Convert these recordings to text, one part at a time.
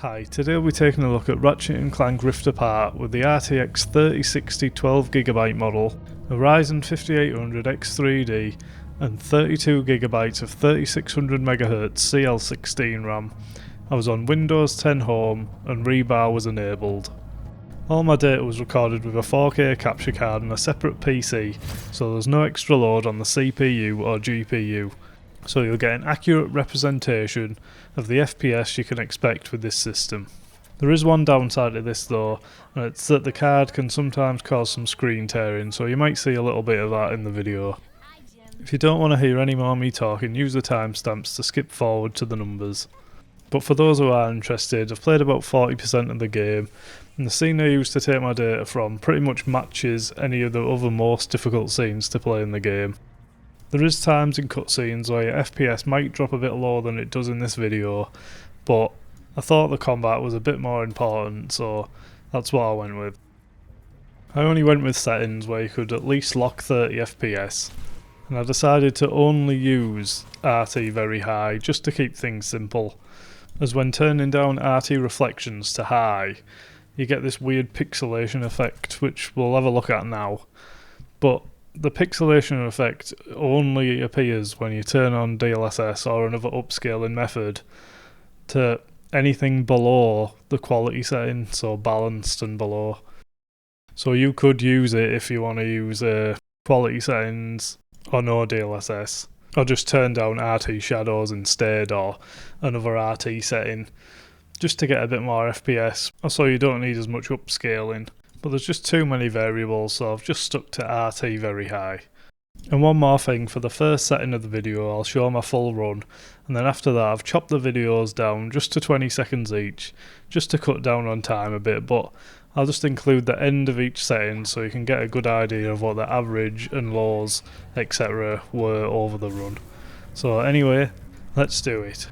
Hi, today we'll be taking a look at Ratchet and Clank Rift Apart with the RTX 3060 12GB model, a Ryzen 5800 X3D and 32GB of 3600MHz CL16 RAM. I was on Windows 10 Home and rebar was enabled. All my data was recorded with a 4K capture card and a separate PC, so there's no extra load on the CPU or GPU. So you'll get an accurate representation of the FPS you can expect with this system. There is one downside to this though, and it's that the card can sometimes cause some screen tearing, so you might see a little bit of that in the video. If you don't want to hear any more me talking, use the timestamps to skip forward to the numbers. But for those who are interested, I've played about 40% of the game, and the scene I used to take my data from pretty much matches any of the other most difficult scenes to play in the game. There is times in cutscenes where your FPS might drop a bit lower than it does in this video, but I thought the combat was a bit more important, so that's what I went with. I only went with settings where you could at least lock 30 FPS, and I decided to only use RT very high just to keep things simple, as when turning down RT reflections to high, you get this weird pixelation effect which we'll have a look at now, but the pixelation effect only appears when you turn on DLSS or another upscaling method to anything below the quality setting, so balanced and below. So you could use it if you want to use quality settings or no DLSS, or just turn down RT shadows instead or another RT setting just to get a bit more FPS, so you don't need as much upscaling. But there's just too many variables, so I've just stuck to RT very high. And one more thing, for the first setting of the video I'll show my full run, and then after that I've chopped the videos down just to 20 seconds each, just to cut down on time a bit, but I'll just include the end of each setting so you can get a good idea of what the average and lows etc were over the run. So anyway, let's do it.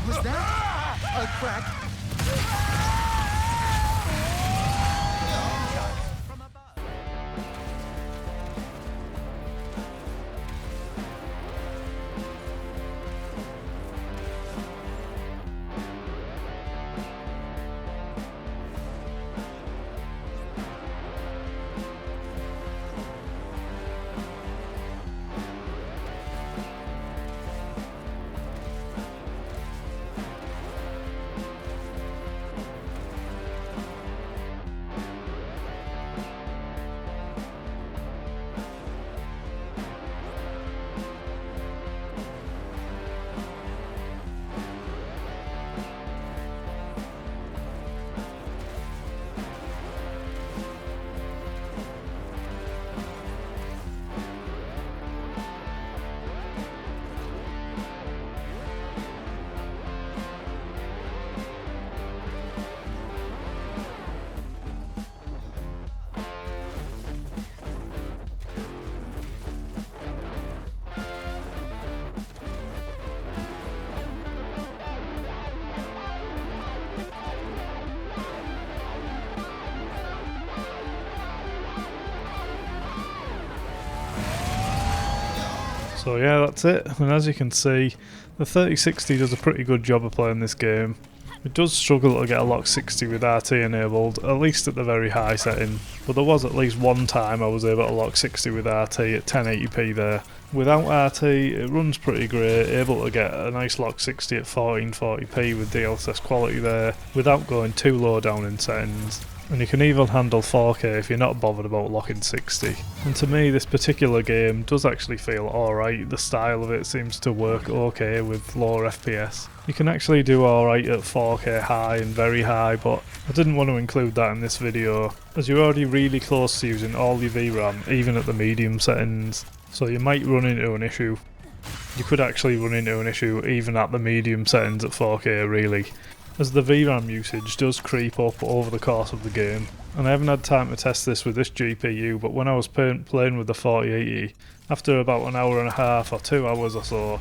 Was that a crack? So yeah, that's it, and as you can see, the 3060 does a pretty good job of playing this game. It does struggle to get a lock 60 with RT enabled, at least at the very high setting, but there was at least one time I was able to lock 60 with RT at 1080p there. Without RT, it runs pretty great, able to get a nice lock 60 at 1440p with DLSS quality there, without going too low down in settings. And you can even handle 4K if you're not bothered about locking 60. And to me, this particular game does actually feel alright. The style of it seems to work okay with lower FPS. You can actually do alright at 4K high and very high, but I didn't want to include that in this video, as you're already really close to using all your VRAM, even at the medium settings. So you might run into an issue. You could actually run into an issue even at the medium settings at 4K really, as the VRAM usage does creep up over the course of the game. And I haven't had time to test this with this GPU, but when I was playing with the 4080, after about an hour and a half or 2 hours or so,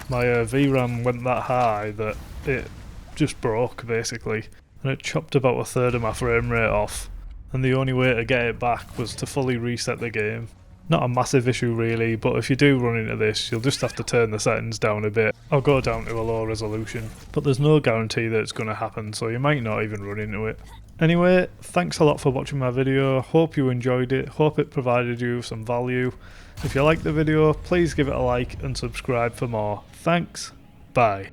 my VRAM went that high that it just broke basically, and it chopped about a third of my frame rate off, and the only way to get it back was to fully reset the game. Not a massive issue really, but if you do run into this, you'll just have to turn the settings down a bit, or go down to a low resolution. But there's no guarantee that it's going to happen, so you might not even run into it. Anyway, thanks a lot for watching my video, hope you enjoyed it, hope it provided you with some value. If you liked the video, please give it a like and subscribe for more. Thanks, bye.